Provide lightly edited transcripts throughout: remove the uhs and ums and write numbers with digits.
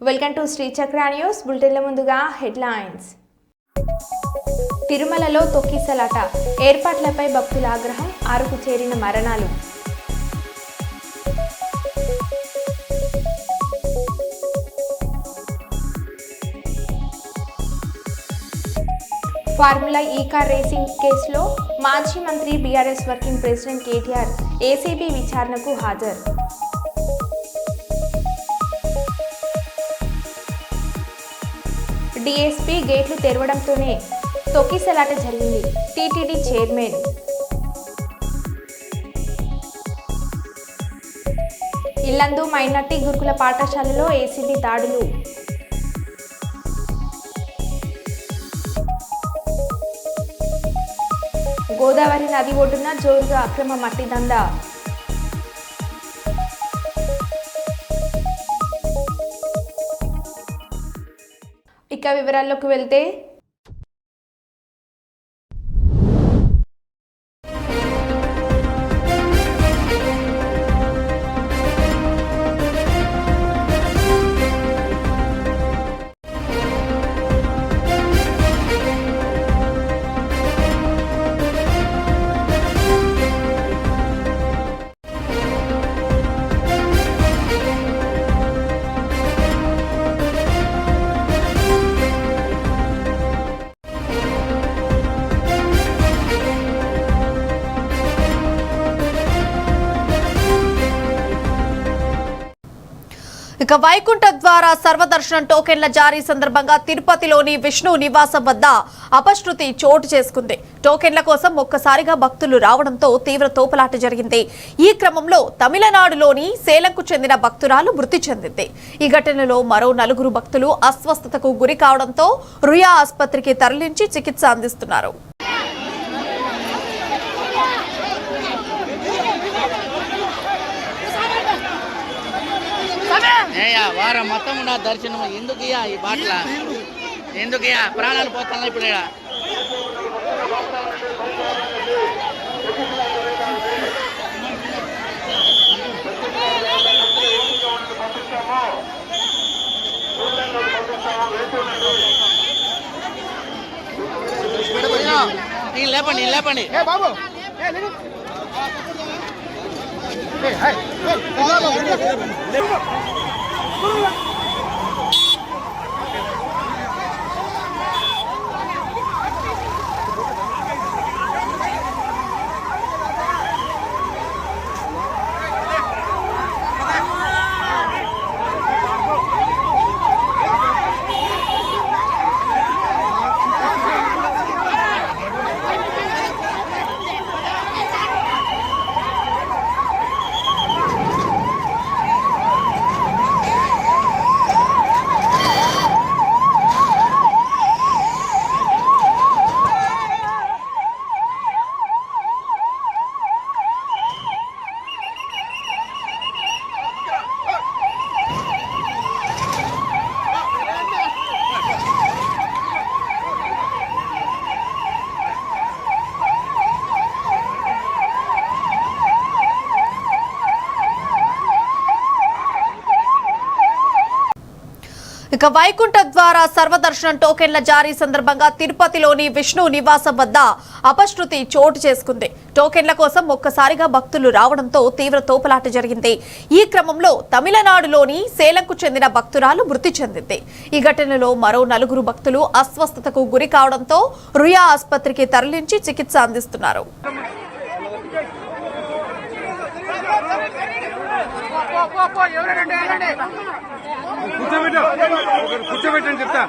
Welcome to Shri చక్ర news బులెటిన్ల ముందుగా headlines. తిరుమలలో తొక్కిసలాట, ఏర్పాట్లపై భక్తుల ఆగ్రహం, 6కు చేరిన మరణాలు. ఫార్ములా ఈ కార్ రేసింగ్ కేసులో మాజీ మంత్రి BRS working president KTR ACB విచారణకు హాజరు. డీఎస్పీ గేట్లు తెరవడంతోనే తొక్కిసలాట జరిగింది. TTD chairman. ఇల్లందు మైనార్టీ గురుకుల పాఠశాలలో ఏసీబీ దాడులు. గోదావరి నది ఒడ్డున జోరుగా అక్రమ మట్టి దందా. ఇక వివరాల్లోకి వెళ్తే ఇక వైకుంఠ ద్వారా సర్వదర్శనం టోకెన్ల జారీ సందర్భంగా తిరుపతిలోని విష్ణు నివాసం వద్ద అపశృతి చోటు చేసుకుంది. టోకెన్ల కోసం ఒక్కసారిగా భక్తులు రావడంతో తీవ్ర తోపులాట జరిగింది. ఈ క్రమంలో తమిళనాడులోని సేలంకు చెందిన భక్తురాలు మృతి చెందింది. ఈ ఘటనలో మరో 4 భక్తులు అస్వస్థతకు గురి కావడంతో రుయా ఆసుపత్రికి తరలించి చికిత్స అందిస్తున్నారు. వారం మొత్తం ఉన్న దర్శనం ఎందుకయ్యా ఈ బాట్ల ఎందుకయ్యా ప్రాణాలు పోతున్నా ఇప్పుడు నేను లేపండి లేపండి ఇక వైకుంఠ ద్వారా సర్వదర్శనం టోకెన్ల జారీ సందర్భంగా తిరుపతిలోని విష్ణు నివాసం వద్ద అపశృతి చోటు చేసుకుంది. టోకెన్ల కోసం ఒక్కసారిగా భక్తులు రావడంతో తీవ్ర తోపులాట జరిగింది. ఈ క్రమంలో తమిళనాడులోని సేలంకు చెందిన భక్తురాలు మృతి చెందింది. ఈ ఘటనలో మరో 4 భక్తులు అస్వస్థతకు గురి కావడంతో రుయా ఆసుపత్రికి తరలించి చికిత్స అందిస్తున్నారు. కూర్చోబెట్టండి చెప్తా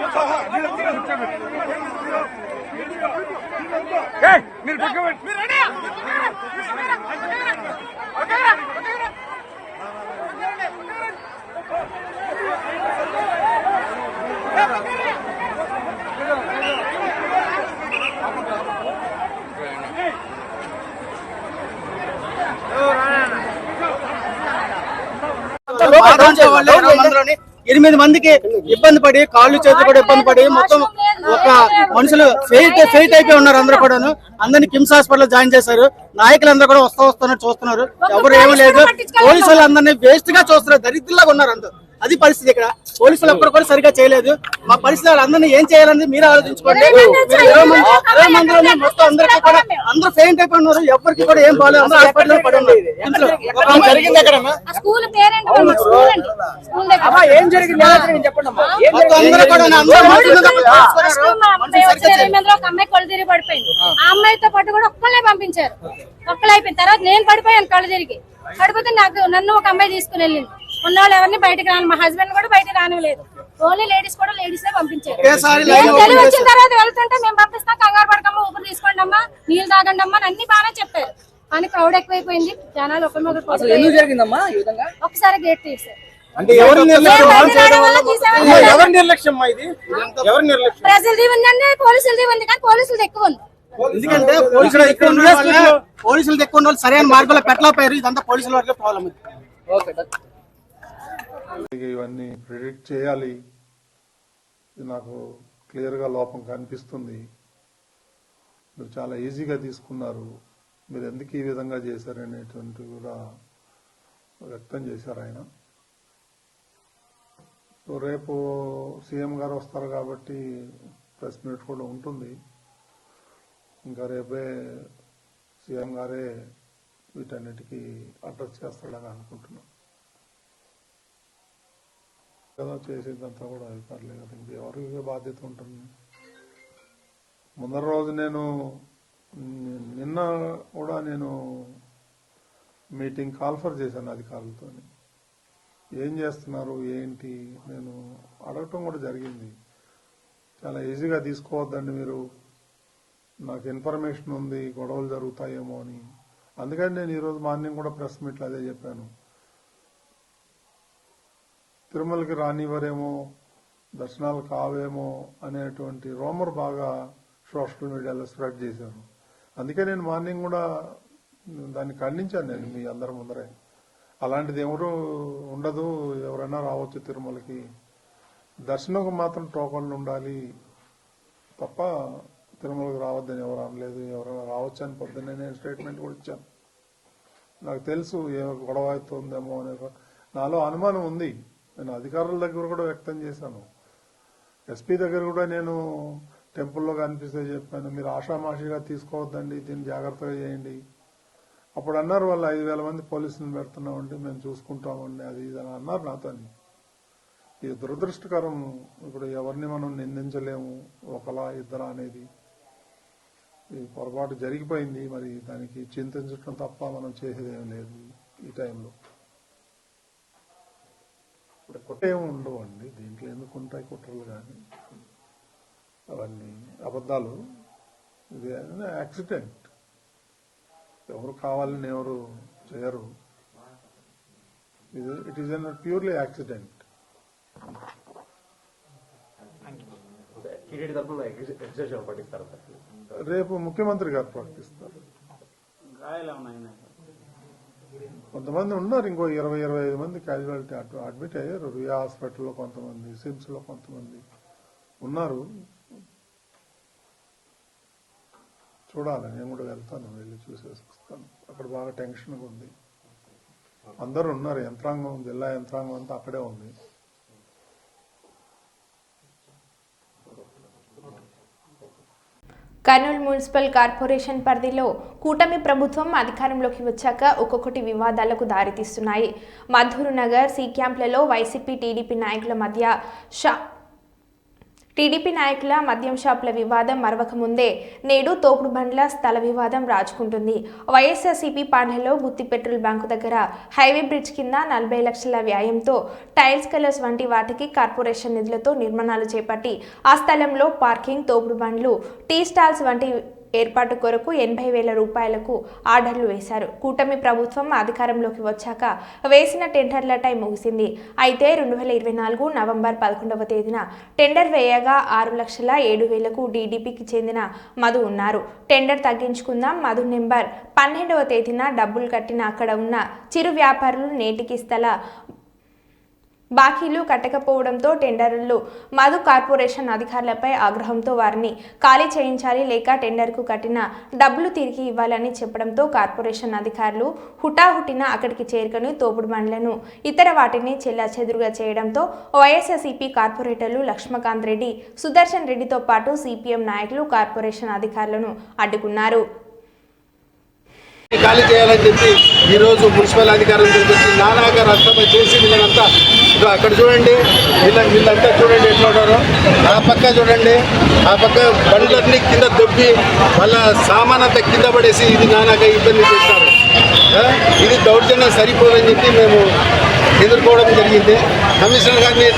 మీరు ఎనిమిది మందికి ఇబ్బంది పడి కాళ్ళు చేతులు కూడా ఇబ్బంది పడి మొత్తం ఒక మనుషులు ఫెయిట్ అయిపోయి ఉన్నారు. అందరూ కూడాను అందరినీ కిమ్స్ హాస్పిటల్ జాయిన్ చేశారు. నాయకులందరూ కూడా వస్తున్నారు చూస్తున్నారు. ఎవరు ఏమీ లేదు. పోలీసు వాళ్ళు అందరినీ వేస్ట్ గా చూస్తున్నారు. దరిద్రులాగా ఉన్నారు. అందరూ అది పరిస్థితి. ఇక్కడ పోలీసులు ఒక్కరు కూడా సరిగా చేయలేదు. మా పరిస్థితి వాళ్ళందరినీ ఏం చేయాలని మీరు ఆలోచించుకోండి. 20 మందిలోనే మొత్తం అందరికీ కూడా అందరూ ఫెయింట్ అయిపోయి ఉన్నారు. ఎవరికి కూడా ఏం బాగాలేదు, అందరూ హాస్పిటల్లో పడి ఉన్నారు. ఏం జరిగింది చెప్పండి. ఒక అమ్మాయి కళ్ళు తిరిగి పడిపోయింది. ఆ అమ్మాయితో పాటు కూడా ఒక్కళ్ళే పంపించారు. ఒక్కళ్ళు అయిపోయిన తర్వాత నేను పడిపోయాను కళ్ళు తిరిగి. పడిపోతే నన్ను ఒక అమ్మాయి తీసుకుని వెళ్ళింది. ఉన్నవాళ్ళు ఎవరిని బయటకు రాను, మా హస్బెండ్ కూడా బయటకు రానివ్వలేదు. ఓన్లీ లేడీస్ కూడా లేడీస్ పంపించారు. తెలివి వచ్చిన తర్వాత వెళ్తుంటే మేము పంపిస్తాం, కంగారు పడకమ్మా, ఊపిరి తీసుకోండి అమ్మా, నీళ్ళు తాగండి అమ్మా అన్ని బాగానే చెప్పారు. కానీ క్రౌడ్ ఎక్కువైపోయింది. జనాలు ఒకసారి గేట్ తీసారు. ప్రజలది ఉందండి, పోలీసులది ఉంది, కానీ పోలీసులది ఎక్కువ ఉంది. ఎందుకంటే పోలీసులు ఎక్కువ ఉన్న వాళ్ళు సరైన మార్గంలో పెట్టలేకపోయారు. ఇదంతా పోలీసుల వరకే ప్రాబ్లం. ఇవన్నీ ప్రిడిక్ట్ చేయాలి, ఇది నాకు క్లియర్గా లోపం కనిపిస్తుంది. మీరు చాలా ఈజీగా తీసుకున్నారు, మీరు ఎందుకు ఈ విధంగా చేశారనేటువంటి కూడా వ్యక్తం చేశారు ఆయన. సో రేపు సీఎం గారు వస్తారు కాబట్టి ప్రెస్ మీట్ కూడా ఉంటుంది. ఇంకా రేపే సీఎం గారే వీటన్నిటికీ అడ్రస్ చేస్తాడని అనుకుంటున్నాం కదా. చేసేదంతా కూడా అధికారులే కదా, ఇంక ఎవరికి బాధ్యత ఉంటుంది. ముందర రోజు నిన్న కూడా నేను మీటింగ్ కాల్ఫర్ చేశాను అధికారులతో. ఏం చేస్తున్నారు ఏంటి నేను అడగటం కూడా జరిగింది. చాలా ఈజీగా తీసుకోవద్దండి మీరు, నాకు ఇన్ఫర్మేషన్ ఉంది గొడవలు జరుగుతాయేమో అని. అందుకని నేను ఈరోజు మార్నింగ్ కూడా ప్రెస్ మీట్లో అదే చెప్పాను. తిరుమలకి రానివ్వరేమో, దర్శనాలు కావేమో అనేటువంటి రూమర్ బాగా సోషల్ మీడియాలో స్ప్రెడ్ చేశారు. అందుకే నేను మార్నింగ్ కూడా దాన్ని ఖండించాను నేను మీ అందరి ముందరే. అలాంటిది ఎవరు ఉండదు, ఎవరైనా రావచ్చు తిరుమలకి, దర్శనంకు మాత్రం టోకన్లు ఉండాలి తప్ప తిరుమలకు రావద్దని ఎవరు అనలేదు. ఎవరైనా రావచ్చు అని పొద్దున్నే నేను స్టేట్మెంట్ కూడా ఇచ్చాను. నాకు తెలుసు ఏ గొడవ అవుతుందేమో అనే నాలో అనుమానం ఉంది. నేను అధికారుల దగ్గర కూడా వ్యక్తం చేశాను. ఎస్పీ దగ్గర కూడా నేను టెంపుల్లో కనిపిస్తే చెప్పాను, మీరు ఆషామాషిగా తీసుకోవద్దండి, దీన్ని జాగ్రత్తగా చేయండి. అప్పుడు అన్నారు వాళ్ళు 5,000 మంది పోలీసులను పెడుతున్నామండి, మేము చూసుకుంటామండి, అది ఇది అని అన్నారు నాతో. ఇది దురదృష్టకరం. ఇప్పుడు ఎవరిని మనం నిందించలేము, ఒకలా ఇద్దరా అనేది. ఈ పొరపాటు జరిగిపోయింది, మరి దానికి చింతించడం తప్ప మనం చేసేదేం లేదు ఈ టైంలో. ఏమి ఉండవండి దీంట్లో, ఎందుకు ఉంటాయి కుట్రలు కానీ అవన్నీ అబద్ధాలు. ఇది యాక్సిడెంట్, ఎవరు కావాలని ఎవరు చేయరు. It is an purely accident. రేపు ముఖ్యమంత్రి గారు ప్రకటిస్తారు. కొంతమంది ఉన్నారు, ఇంకో 20-25 మంది క్యాజువాలిటీ అడ్మిట్ అయ్యారు. రియా హాస్పిటల్లో కొంతమంది, సిమ్స్ లో కొంతమంది ఉన్నారు. చూడాలి, నేను కూడా వెళ్తాను, వెళ్ళి చూసేసి వస్తాను. అక్కడ బాగా టెన్షన్గా ఉంది, అందరూ ఉన్నారు. యంత్రాంగం, జిల్లా యంత్రాంగం అంతా అక్కడే ఉంది. కర్నూలు మున్సిపల్ కార్పొరేషన్ పరిధిలో కూటమి ప్రభుత్వం అధికారంలోకి వచ్చాక ఒక్కొక్కటి వివాదాలకు దారితీస్తున్నాయి. మధుర్ నగర్, సి క్యాంప్లలో వైసీపీ టీడీపీ నాయకుల మద్యం షాపుల వివాదం మరవక ముందే నేడు తోపుడు బండ్ల స్థల వివాదం రాజుకుంటుంది. వైఎస్ఆర్సీపీ పాలనలో గుత్తి పెట్రోల్ బంకు దగ్గర హైవే బ్రిడ్జ్ కింద 40 లక్షల వ్యయంతో టైల్స్ కలర్స్ వంటి వాటికి కార్పొరేషన్ నిధులతో నిర్మాణాలు చేపట్టి ఆ స్థలంలో పార్కింగ్, తోపుడు బండ్లు, టీ స్టాల్స్ వంటి ఏర్పాటు కొరకు 80,000 రూపాయలకు ఆర్డర్లు వేశారు. కూటమి ప్రభుత్వం అధికారంలోకి వచ్చాక వేసిన టెండర్ల టైం ముగిసింది. అయితే 2024 నవంబర్ 11వ తేదీన టెండర్ వేయగా 6,07,000కు డీడీపీకి చెందిన మధు ఉన్నారు. టెండర్ తగ్గించుకుందాం, మధు నెంబర్ 12వ తేదీన డబ్బులు కట్టిన అక్కడ ఉన్న చిరు వ్యాపారులు నేటికి బాకీలు కట్టకపోవడంతో టెండర్లు మధు కార్పొరేషన్ అధికారులపై ఆగ్రహంతో వారిని ఖాళీ చేయించాలి లేక టెండర్కు కట్టిన డబ్బులు తిరిగి ఇవ్వాలని చెప్పడంతో కార్పొరేషన్ అధికారులు హుటాహుటిన అక్కడికి చేరుకొని తోపుడు బండ్లను ఇతర వాటిని చెల్లాచెదురుగా చేయడంతో వైఎస్ఆర్సీపీ కార్పొరేటర్లు లక్ష్మకాంత్ రెడ్డి, సుదర్శన్ రెడ్డితో పాటు సిపిఎం నాయకులు కార్పొరేషన్ అధికారులను అడ్డుకున్నారు. ఖాళీ చేయాలని చెప్పి ఈరోజు మున్సిపల్ అధికారులు తీసుకొచ్చి నానాగా రస్తమ చేసి వీళ్ళంతా అక్కడ చూడండి, వీళ్ళంతా చూడండి ఎట్లా ఉన్నారో. ఆ పక్క చూడండి, ఆ పక్క బండ్లన్నీ కింద దొబ్బి వాళ్ళ సామాన్ అంతా కింద పడేసి ఇది నానాగా ఇబ్బంది చేస్తారు. ఇది దౌర్జన్యం సరిపోదని చెప్పి మేము ఎదుర్కోవడం జరిగింది. కమిషనర్ గారిని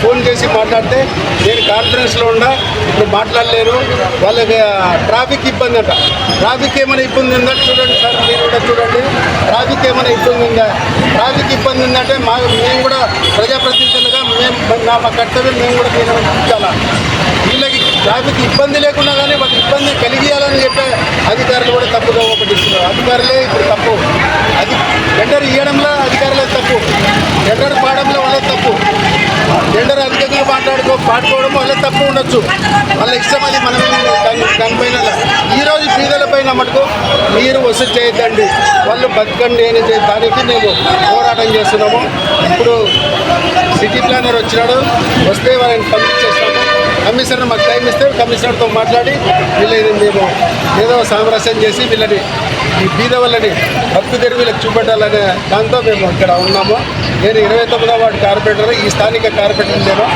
ఫోన్ చేసి మాట్లాడితే నేను కాన్ఫరెన్స్లో ఉన్నా, ఇప్పుడు మాట్లాడలేను, వాళ్ళకి ట్రాఫిక్ ఇబ్బంది అంట. ట్రాఫిక్ ఏమైనా ఇబ్బంది ఉందా చూడండి సార్, మీరు కూడా చూడండి. ట్రాఫిక్ ఏమైనా ఇబ్బంది ఉందా? ట్రాఫిక్ ఇబ్బంది ఉందంటే మేము కూడా ప్రజాప్రతినిధులుగా మా కర్తవ్యం మేము కూడా నిర్వహించాలా. వీళ్ళకి ట్రాఫిక్ ఇబ్బంది లేకుండా కానీ వాళ్ళకి ఇబ్బంది కలిగియాలని చెప్పే అధికారులు కూడా తప్పుగా పట్టిస్తున్నారు. అధికారులే ఇప్పుడు తప్పు. అది టెండర్ ఇవ్వడంలో అధికారులే తప్పు, టెండర్ పాడడంలో వాళ్ళే తప్పు. టెండర్ అధికంగా పాడుకోవడం వల్ల తప్పు ఉండొచ్చు, వాళ్ళ ఇష్టం. అది మనం దానిపైన ఈరోజు పేదలపైన మటుకు మీరు వసూలు చేయొద్దండి, వాళ్ళు బతకండి అని దానికి మేము పోరాటం చేస్తున్నాము. ఇప్పుడు సిటీ ప్లానర్ వచ్చినాడు, వస్తే వాళ్ళని పంపించేస్తాము. కమిషనర్ మాకు టైం ఇస్తే కమిషనర్తో మాట్లాడి వీళ్ళని మేము ఏదో సామరస్యం చేసి వీళ్ళని ఈ బీద వాళ్ళని హక్కు తెరి వీళ్ళకి చూపెట్టాలనే దాంతో మేము ఇక్కడ ఉన్నాము. నేను 29వ వార్డు కార్పొరేటర్, ఈ స్థానిక కార్పొరేటర్ నేను.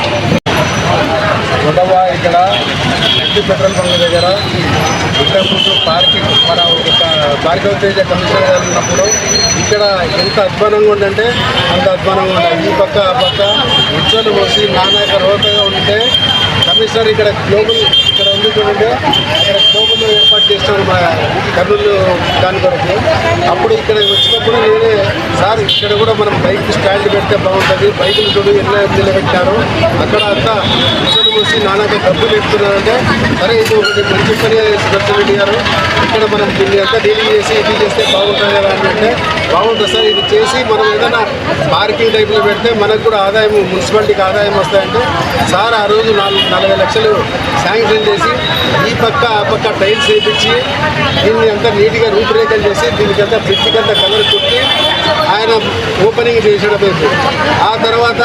ఇక్కడ పెట్రోల్ బంక్ దగ్గర ఇంతకుముందు పార్కింగ్ మన భార్గవ తేజ కమిషనర్ గారు ఉన్నప్పుడు ఇక్కడ ఎంత అధ్వానంగా ఉందంటే అంత అధ్వానంగా ఉండాలి. ఈ పక్క ఆ పక్క ఉచ్చలు పోసి నానాక రోతగా ఉంటే కమిషనర్ ఇక్కడ గ్లోబల్ ఇక్కడ ఉంది చూడండి, అక్కడ గ్లోబల్ ఏర్పాటు చేస్తాను మా కర్నూలు దాని కొరకు. అప్పుడు ఇక్కడ వచ్చినప్పుడు నేనే సార్ ఇక్కడ కూడా మనం బైక్ స్టాండ్ పెడితే బాగుంటుంది, బైకులు చూడు ఎన్నో నిలబెట్టారు, అక్కడ అంతా ఉచ్చలు పోసి నానాక డబ్బులు పెడుతున్నారంటే సరే ఇది ఒకటి మంచి పని రెడ్డి గారు, ఇక్కడ మనం దీన్ని అంతా డీలింగ్ చేసి ఇది చేస్తే బాగుంటుంది కదా అంటే బాగుంటుంది సార్. ఇది చేసి మనం ఏదైనా పార్కింగ్ టైప్లో పెడితే మనకు కూడా ఆదాయం, మున్సిపాలిటీకి ఆదాయం వస్తాయంటే సార్ ఆ రోజు 40 లక్షలు శాంక్షన్ చేసి ఈ పక్క ఆ పక్క టైల్స్ వేయించి దీన్ని అంతా నీట్గా రూపురేఖలు చేసి దీనికంతా బ్రిడ్జికి అంతా కలర్ కుట్టి ఆయన ఓపెనింగ్ చేసేటప్పుడు ఆ తర్వాత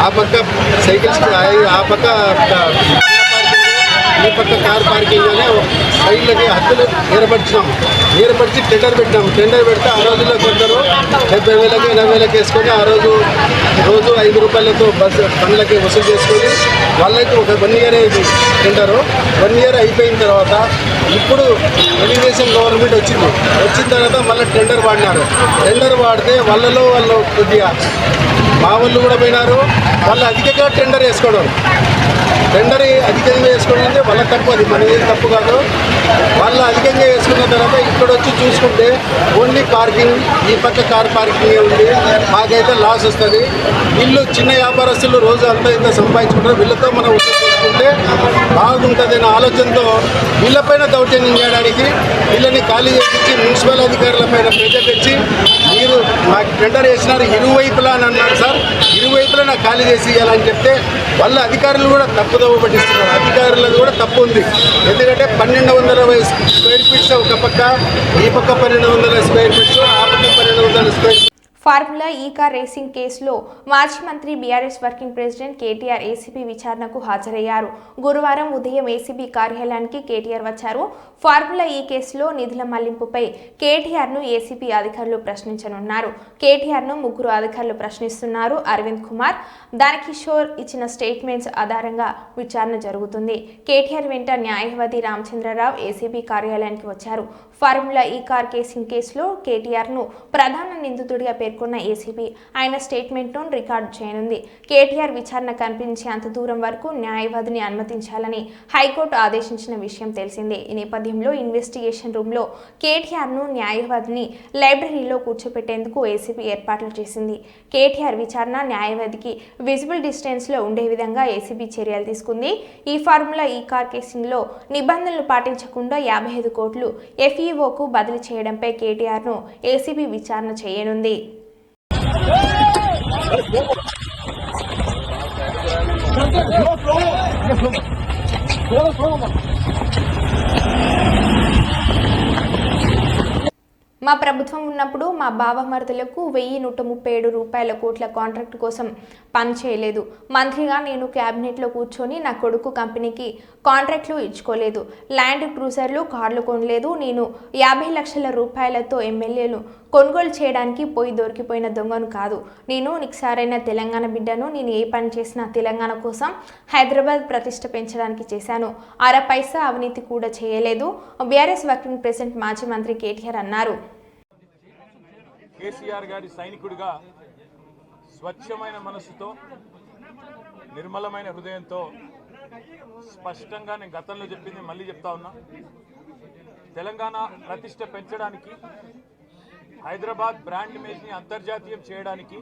ఆ పక్క సైకిల్స్ ఆ పక్క ఈ పక్క కార్ పార్కింగ్ అనే సైడ్లకి హద్దులు ఏర్పరిచి టెండర్ పెట్టినాము. టెండర్ పెడితే ఆ రోజుల్లో కొందరు 70,000కి 80,000కి వేసుకొని ఆ రోజు 5 రూపాయలతో బండ్లకి వసూలు చేసుకొని వాళ్ళకి ఒక 1 ఇయర్ ఇది టెండరు. 1 ఇయర్ అయిపోయిన తర్వాత ఇప్పుడు తెలుగుదేశం గవర్నమెంట్ వచ్చిన తర్వాత మళ్ళీ టెండర్ వాడినారు. టెండర్ వాడితే వాళ్ళు కొద్దిగా మా వాళ్ళు కూడా పోయినారు, వాళ్ళు అధికంగా టెండర్ వేసుకోవడం. టెండర్ అధికంగా వేసుకోవడం అంటే వాళ్ళ తప్పు, అది మన ఏం తప్పు కాదు. వాళ్ళు అధికంగా వేసుకున్న తర్వాత ఇక్కడ వచ్చి చూసుకుంటే ఓన్లీ పార్కింగ్ ఈ పక్క కార్ పార్కింగే ఉంది, మాకైతే లాస్ వస్తుంది. వీళ్ళు చిన్న వ్యాపారస్తులు రోజు అంతా ఇంత సంపాదించుకుంటారు, వీళ్ళతో మనం చేసుకుంటే బాగుంటుంది అనే ఆలోచనతో వీళ్ళపైన దౌర్జన్యం చేయడానికి వీళ్ళని ఖాళీ చేయించి మున్సిపల్ అధికారుల పైన ప్రెజర్ తెచ్చి మీరు మాకు టెండర్ వేసినారు ఇరువైపులా అని అన్నారు సార్, ఇరువైపులా నాకు ఖాళీ చేసి ఇవ్వాలని చెప్తే వాళ్ళ అధికారులు కూడా తప్పుదోవ పట్టిస్తున్నారు. అధికారులకు కూడా తప్పు ఉంది, ఎందుకంటే 1200 స్క్వేర్ ఫీట్స్ ఒక పక్క, ఈ పక్క 1200 స్క్వేర్ ఫీట్స్, ఆ పక్క 1200 స్క్వేర్. ఫార్ములా ఈ కార్ రేసింగ్ కేసులో మాజీ మంత్రి BRS working president KTR ACB విచారణకు హాజరయ్యారు. గురువారం ఉదయం ఏసీబీ కార్యాలయానికి కేటీఆర్ వచ్చారు. ఫార్ములా ఈ కేసులో నిధుల మళ్లింపుపై కేటీఆర్ను ఏసీబీ అధికారులు ప్రశ్నించనున్నారు. కేటీఆర్ను 3 అధికారులు ప్రశ్నిస్తున్నారు. అరవింద్ కుమార్, దానకిషోర్ ఇచ్చిన స్టేట్మెంట్స్ ఆధారంగా విచారణ జరుగుతుంది. కేటీఆర్ వెంట న్యాయవాది రామచంద్రరావు ఏసీబీ కార్యాలయానికి వచ్చారు. ఫార్ములా ఈ కార్ రేసింగ్ కేసులో కేటీఆర్ను ప్రధాన నిందితుడిగా పేర్కొన్న ఏసీబీ ఆయన స్టేట్మెంట్ను రికార్డు చేయనుంది. కేటీఆర్ విచారణ కనిపించే అంత దూరం వరకు న్యాయవాదిని అనుమతించాలని హైకోర్టు ఆదేశించిన విషయం తెలిసిందే. ఈ నేపథ్యంలో ఇన్వెస్టిగేషన్ రూమ్లో కేటీఆర్ను న్యాయవాదిని లైబ్రరీలో కూర్చోపెట్టేందుకు ఏసీబీ ఏర్పాట్లు చేసింది. కేటీఆర్ విచారణ న్యాయవాదికి విజిబుల్ డిస్టెన్స్లో ఉండే విధంగా ఏసీబీ చర్యలు తీసుకుంది. ఈ ఫార్ములా ఈ కార్ కేసింగ్లో నిబంధనలు పాటించకుండా 55 కోట్లు ఎఫ్ఈఓకు బదిలీ చేయడంపై కేటీఆర్ను ఏసీబీ విచారణ చేయనుంది. మా ప్రభుత్వం ఉన్నప్పుడు మా బావమరుదులకు 1137 రూపాయల కోట్ల కాంట్రాక్ట్ కోసం పని చేయలేదు. మంత్రిగా నేను క్యాబినెట్లో కూర్చొని నా కొడుకు కంపెనీకి కాంట్రాక్ట్లు ఇచ్చుకోలేదు. ల్యాండ్ క్రూజర్లు, కార్లు కొనలేదు. నేను 50 లక్షల రూపాయలతో ఎమ్మెల్యేలు కొనుగోలు చేయడానికి పోయి దొరికిపోయిన దొంగను కాదు. నేను నిక్సారైన తెలంగాణ బిడ్డను. నేను ఏ పని చేసినా తెలంగాణ కోసం, హైదరాబాద్ ప్రతిష్ట పెంచడానికి చేశాను. అర పైసా అవినీతి కూడా చేయలేదు. బీఆర్ఎస్ వర్కింగ్ ప్రెసిడెంట్ మాజీ మంత్రి కేటీఆర్ అన్నారు. కేసీఆర్ గారి సైనికుడిగా స్వచ్ఛమైన మనసుతో, నిర్మలమైన హృదయంతో స్పష్టంగా నేను గతంలో చెప్పింది మళ్ళీ చెప్తా ఉన్నా. తెలంగాణ ప్రతిష్ట పెంచడానికి, హైదరాబాద్ బ్రాండ్ ఇమేజ్ని అంతర్జాతీయం చేయడానికి,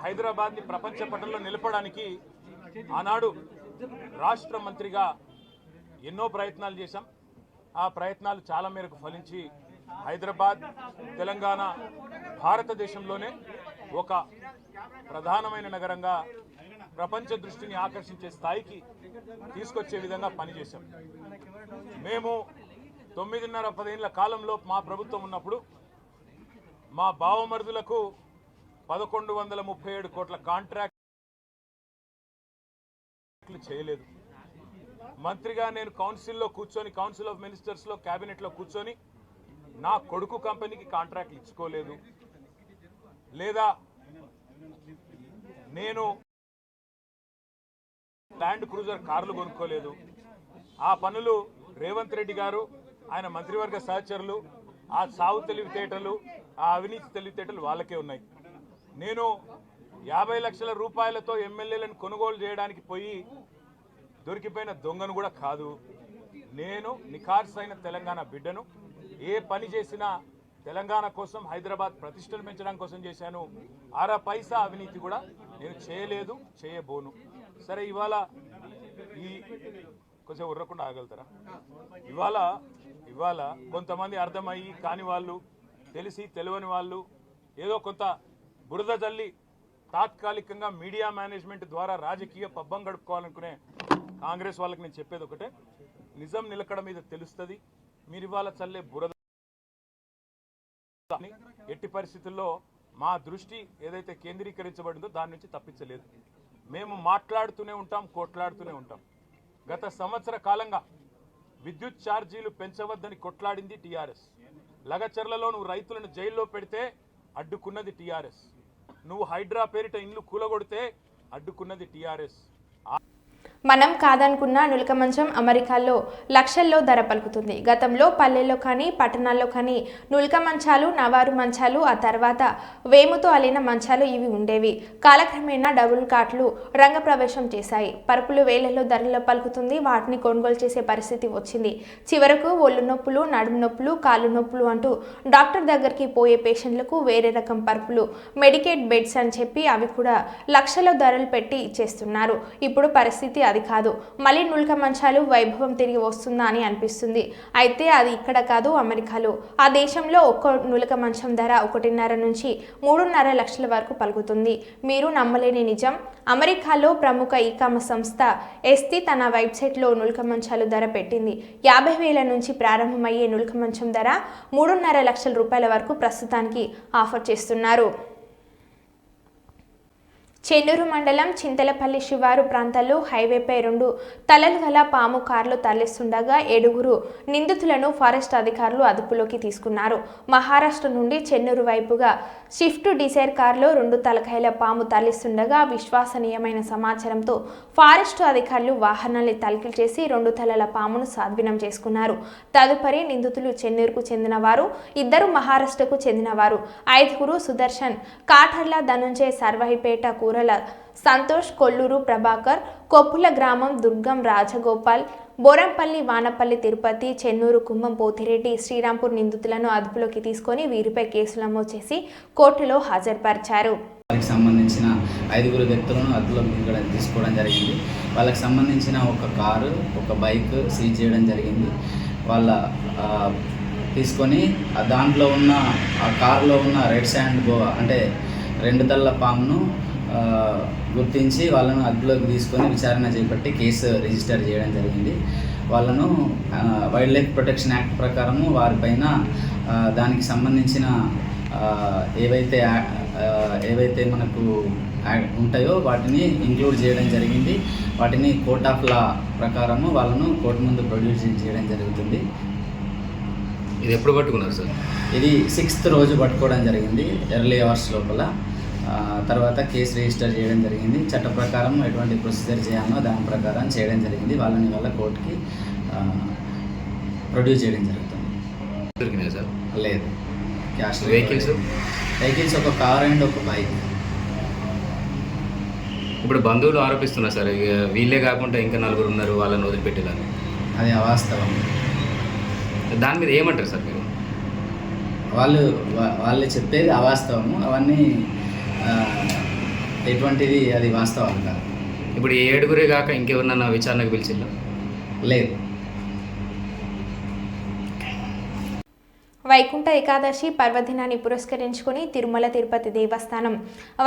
హైదరాబాద్ని ప్రపంచ పటంలో నిలపడానికి ఆనాడు రాష్ట్ర మంత్రిగా ఎన్నో ప్రయత్నాలు చేశాం. ఆ ప్రయత్నాలు చాలా మేరకు ఫలించి హైదరాబాద్, తెలంగాణ భారతదేశంలోనే ఒక ప్రధానమైన నగరంగా ప్రపంచ దృష్టిని ఆకర్షించే స్థాయికి తీసుకొచ్చే విధంగా పనిచేశాం. మేము 9.5-10 ఏళ్ల కాలంలో మా ప్రభుత్వం ఉన్నప్పుడు మా బావమరుదులకు 1137 కోట్ల కాంట్రాక్ట్లు చేయలేదు. మంత్రిగా నేను కౌన్సిల్లో కూర్చొని, కౌన్సిల్ ఆఫ్ మినిస్టర్స్లో, క్యాబినెట్లో కూర్చొని నా కొడుకు కంపెనీకి కాంట్రాక్ట్లు ఇచ్చుకోలేదు. లేదా నేను ల్యాండ్ క్రూజర్ కార్లు కొనుక్కోలేదు. ఆ పనులు రేవంత్ రెడ్డి గారు, ఆయన మంత్రివర్గ సహచరులు, ఆ సాగు తెలివితేటలు, ఆ అవినీతి తెలివితేటలు వాళ్ళకే ఉన్నాయి. నేను 50 లక్షల రూపాయలతో ఎమ్మెల్యేలను కొనుగోలు చేయడానికి పోయి దొరికిపోయిన దొంగను కూడా కాదు. నేను నిఖార్సైన తెలంగాణ బిడ్డను. ఏ పని చేసినా తెలంగాణ కోసం, హైదరాబాద్ ప్రతిష్టలు పెంచడం కోసం చేశాను. అర పైసా అవినీతి కూడా నేను చేయలేదు, చేయబోను. సరే, ఇవాళ ఈ కొంచెం ఉర్రకుండా ఆగలుగుతారా? ఇవాళ కొంతమంది అర్థమయ్యి కాని వాళ్ళు, తెలిసి తెలియని వాళ్ళు ఏదో కొంత బురద జల్లి తాత్కాలికంగా మీడియా మేనేజ్మెంట్ ద్వారా రాజకీయ పబ్బం గడుపుకోవాలనుకునే కాంగ్రెస్ వాళ్ళకి నేను చెప్పేది ఒకటే, నిజం నిలకడ మీద తెలుస్తుంది. మీరు ఇవాళ చల్లే బురద ఎట్టి పరిస్థితుల్లో మా దృష్టి ఏదైతే కేంద్రీకరించబడిందో దాని నుంచి తప్పించలేదు. మేము మాట్లాడుతూనే ఉంటాం, కొట్లాడుతూనే ఉంటాం. గత సంవత్సర కాలంగా విద్యుత్ ఛార్జీలు పెంచవద్దని కొట్లాడింది టీఆర్ఎస్. లగచర్లలో నువ్వు రైతులను జైల్లో పెడితే అడ్డుకున్నది టీఆర్ఎస్. నువ్వు హైడ్రా పేరిట ఇండ్లు కూలగొడితే అడ్డుకున్నది టీఆర్ఎస్. మనం కాదనుకున్న నులక మంచం అమెరికాలో లక్షల్లో ధర పలుకుతుంది. గతంలో పల్లెల్లో కానీ పట్టణాల్లో కానీ నులక మంచాలు, నవారు మంచాలు, ఆ తర్వాత వేముతో అల్లిన మంచాలు ఇవి ఉండేవి. కాలక్రమేణా డబుల్ కాట్లు రంగప్రవేశం చేశాయి. పరుపులు వేలలో ధరలో పలుకుతుంది. వాటిని కొనుగోలు చేసే పరిస్థితి వచ్చింది. చివరకు ఒళ్ళు నొప్పులు, నడుము నొప్పులు, కాళ్ళు నొప్పులు అంటూ డాక్టర్ దగ్గరికి పోయే పేషెంట్లకు వేరే రకం పరుపులు, మెడికేట్ బెడ్స్ అని చెప్పి అవి కూడా లక్షల ధరలు పెట్టి ఇచ్చేస్తున్నారు. ఇప్పుడు పరిస్థితి అది కాదు. మళ్ళీ నులక మంచాలు వైభవం తిరిగి వస్తుందా అని అనిపిస్తుంది. అయితే అది ఇక్కడ కాదు, అమెరికాలో. ఆ దేశంలో ఒక్క నులక మంచం ధర 1.5 నుంచి 3.5 లక్షల వరకు పలుకుతుంది. మీరు నమ్మలేని నిజం, అమెరికాలో ప్రముఖ ఈ-కామర్స్ సంస్థ ఎస్తి తన వెబ్సైట్లో నులక మంచాలు ధర పెట్టింది. 50,000 నుంచి ప్రారంభమయ్యే నులక మంచం ధర 3.5 లక్షల రూపాయల వరకు ప్రస్తుతానికి ఆఫర్ చేస్తున్నారు. చెన్నూరు మండలం చింతలపల్లి శివారు ప్రాంతాల్లో హైవేపై 2 తలలు గల పాము కార్లు తరలిస్తుండగా 7 నిందితులను ఫారెస్ట్ అధికారులు అదుపులోకి తీసుకున్నారు. మహారాష్ట్ర నుండి చెన్నూరు వైపుగా స్విఫ్ట్ డిజైర్ కారులో 2 తలకాయల పాము తరలిస్తుండగా విశ్వసనీయమైన సమాచారంతో ఫారెస్ట్ అధికారులు వాహనాన్ని తనిఖీ చేసి 2 తలల పామును స్వాధీనం చేసుకున్నారు. తదుపరి నిందితులు చెన్నూరుకు చెందినవారు, 2 మహారాష్ట్రకు చెందినవారు. 5 సుదర్శన్, కాఠర్ల ధనుంజయ్, సర్వాయిపేట కూరల సంతోష్, కొల్లూరు ప్రభాకర్, కొప్పుల గ్రామం దుర్గం రాజగోపాల్, బోరంపల్లి, వానపల్లి తిరుపతి, చెన్నూరు కుంభం పోతిరెడ్డి, శ్రీరాంపూర్ నిందితులను అదుపులోకి తీసుకొని వీరిపై కేసులు నమోదు చేసి కోర్టులో హాజరుపరిచారు. వాళ్ళకి సంబంధించిన 5 వ్యక్తులను అదుపులోకి తీసుకోవడం జరిగింది. వాళ్ళకి సంబంధించిన ఒక కారు, ఒక బైక్ సీజ్ చేయడం జరిగింది. వాళ్ళ తీసుకొని దాంట్లో ఉన్న ఆ కారులో ఉన్న రెడ్ శాండ్ అంటే 2 తలల పామును గుర్తించి వాళ్ళను అదుపులోకి తీసుకొని విచారణ చేపట్టి కేసు రిజిస్టర్ చేయడం జరిగింది. వాళ్ళను వైల్డ్ లైఫ్ ప్రొటెక్షన్ యాక్ట్ ప్రకారము వారిపైన దానికి సంబంధించిన ఏవైతే మనకు ఉంటాయో వాటిని ఇంక్లూడ్ చేయడం జరిగింది. వాటిని కోర్ట్ ఆఫ్ లా ప్రకారము వాళ్ళను కోర్టు ముందు ప్రొడ్యూస్ చేయడం జరుగుతుంది. ఇది ఎప్పుడు పట్టుకున్నారు సార్? ఇది 6th రోజు పట్టుకోవడం జరిగింది, ఎర్లీ అవర్స్ లోపల. తర్వాత కేసు రిజిస్టర్ చేయడం జరిగింది. చట్ట ప్రకారం ఎటువంటి ప్రొసీజర్ చేయాలో దాని ప్రకారం చేయడం జరిగింది. వాళ్ళ కోర్టుకి ప్రొడ్యూస్ చేయడం జరుగుతుంది. దొరికినాయి సార్? లేదు. క్యాష్ వెహికల్స్ ఒక కార్ అండ్ ఒక బైక్. ఇప్పుడు బంధువులు ఆరోపిస్తున్నారు సార్, వీళ్ళే కాకుండా ఇంకా 4 ఉన్నారు, వాళ్ళని వదిలిపెట్టేదాన్ని. అది అవాస్తవం. దాని మీద ఏమంటారు సార్ మీరు? వాళ్ళు చెప్పేది అవాస్తవము. అవన్నీ ఎటువంటిది అది వాస్తవం కాదు. ఇప్పుడు 7 కాక ఇంకెవరినన్నా విచారణకు పిలిచిల్లా? లేదు. వైకుంఠ ఏకాదశి పర్వదినాన్ని పురస్కరించుకుని తిరుమల తిరుపతి దేవస్థానం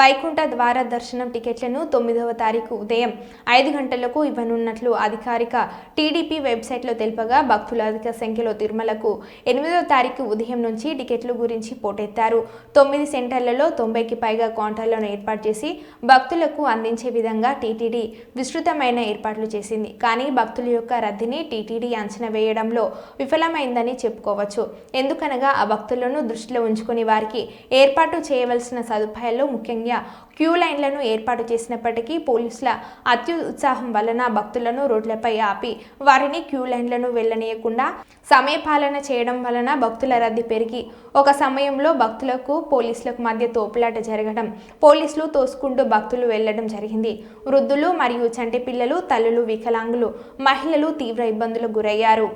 వైకుంఠ ద్వార దర్శనం టికెట్లను 9వ తారీఖు ఉదయం 5 గంటలకు ఇవ్వనున్నట్లు అధికారిక టీడీపీ వెబ్సైట్లో తెలుపగా, భక్తులు అధిక సంఖ్యలో తిరుమలకు 8వ తారీఖు ఉదయం నుంచి టికెట్ల గురించి పోటెత్తారు. 9 సెంటర్లలో 90కి పైగా కౌంటర్లను ఏర్పాటు చేసి భక్తులకు అందించే విధంగా టీటీడీ విస్తృతమైన ఏర్పాట్లు చేసింది. కానీ భక్తుల యొక్క రద్దీని టీటీడీ అంచనా వేయడంలో విఫలమైందని చెప్పుకోవచ్చు. ఎందుకనగా ఆ భక్తులను దృష్టిలో ఉంచుకొని వారికి ఏర్పాటు చేయవలసిన సదుపాయాల్లో ముఖ్యంగా క్యూ లైన్లను ఏర్పాటు చేసినప్పటికీ పోలీసుల అత్యుత్సాహం వలన భక్తులను రోడ్లపై ఆపి వారిని క్యూ లైన్లను వెళ్లనీయకుండా సమయపాలన చేయడం వలన భక్తుల రద్దీ పెరిగి ఒక సమయంలో భక్తులకు పోలీసులకు మధ్య తోపులాట జరగడం, పోలీసులు తోసుకుంటూ భక్తులు వెళ్లడం జరిగింది. వృద్ధులు మరియు చంటి పిల్లలు, తల్లులు, వికలాంగులు, మహిళలు తీవ్ర ఇబ్బందులకు గురయ్యారు.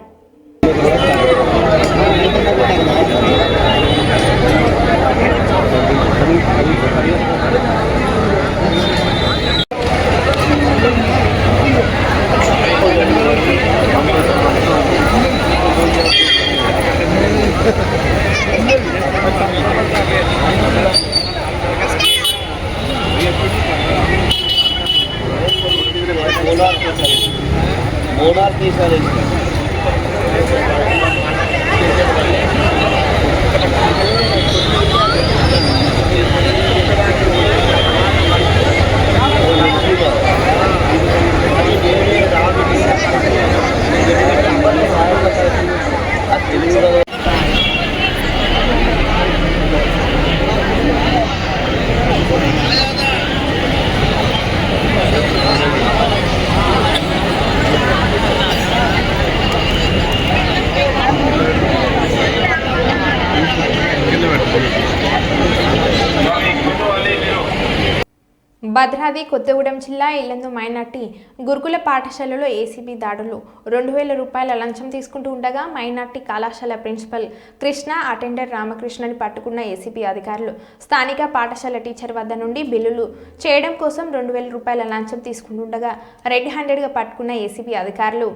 భద్రాద్రి కొత్తగూడెం జిల్లా ఇల్లందు మైనార్టీ గురుకుల పాఠశాలలో ఏసీబీ దాడులు. 2000 రూపాయల లంచం తీసుకుంటూ ఉండగా మైనార్టీ కళాశాల ప్రిన్సిపల్ కృష్ణ, అటెండర్ రామకృష్ణని పట్టుకున్న ఏసీబీ అధికారులు. స్థానిక పాఠశాల టీచర్ వద్ద నుండి బిల్లులు చేయడం కోసం 2000 రూపాయల లంచం తీసుకుంటుండగా రెడ్ హ్యాండెడ్గా పట్టుకున్న ఏసీబీ అధికారులు.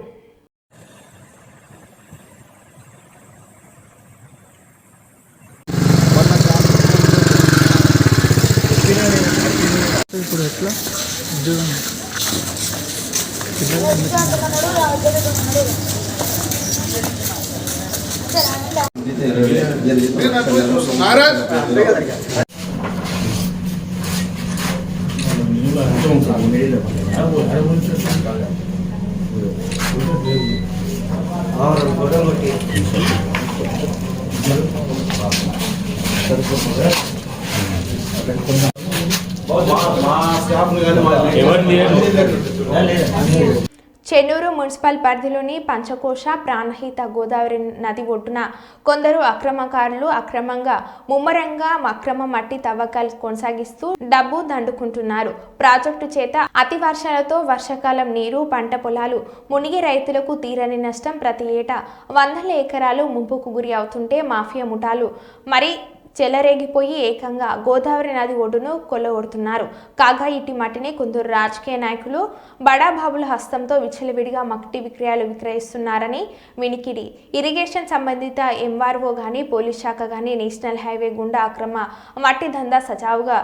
ఇప్పుడు ఎట్లా ఉద్యోగం చెన్నూరు మున్సిపల్ పరిధిలోని పంచకోశ, ప్రాణహిత గోదావరి నది ఒడ్డున కొందరు అక్రమకారులు అక్రమంగా ముమ్మరంగా అక్రమ మట్టి తవ్వకాలు కొనసాగిస్తూ డబ్బు దండుకుంటున్నారు. ప్రాజెక్టు చేత అతి వర్షాలతో వర్షాకాలం నీరు, పంట పొలాలు మునిగి రైతులకు తీరని నష్టం. ప్రతి ఏటా 100 ఎకరాలు ముంపుకు గురి అవుతుంటే మాఫియా ముఠాలు మరి చెలరేగిపోయి ఏకంగా గోదావరి నది ఒడ్డును కొల్లగొడుతున్నారు. కాగా ఇటు మట్టిని కొందరు రాజకీయ నాయకులు బడాబాబుల హస్తంతో విచ్చలవిడిగా మట్టి విక్రయాలు విక్రయిస్తున్నారని వినికిడి. ఇరిగేషన్ సంబంధిత ఎంఆర్ఓ గాని పోలీస్ శాఖ గాని నేషనల్ హైవే గుండా అక్రమ మట్టి దందా సజావుగా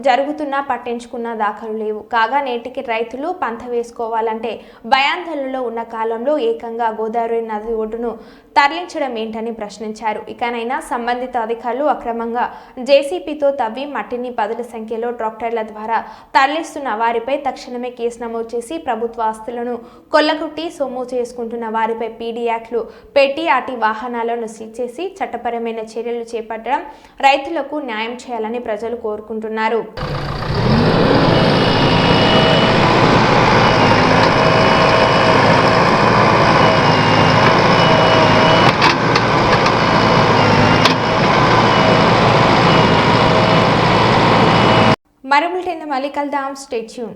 జరుగుతున్నా పట్టించుకున్న దాఖలు లేవు. కాగా నేటికి రైతులు పంట వేసుకోవాలంటే భయాందోళనలో ఉన్న కాలంలో ఏకంగా గోదావరి నది ఒడ్డును తరలించడం ఏంటని ప్రశ్నించారు. ఇకనైనా సంబంధిత అధికారులు అక్రమంగా జేసీపీతో తవ్వి మట్టిని పదుల సంఖ్యలో ట్రాక్టర్ల ద్వారా తరలిస్తున్న వారిపై తక్షణమే కేసు నమోదు చేసి ప్రభుత్వ ఆస్తులను కొల్లగొట్టి సొమ్ము చేసుకుంటున్న వారిపై పీడీ యాక్ట్లు పెట్టి అటు వాహనాలను సీజ్ చేసి చట్టపరమైన చర్యలు చేపట్టడం రైతులకు న్యాయం చేయాలని ప్రజలు కోరుకుంటున్నారు. మరో బులెటిన్ మళ్ళీ కలుద్దాం. Stay tune.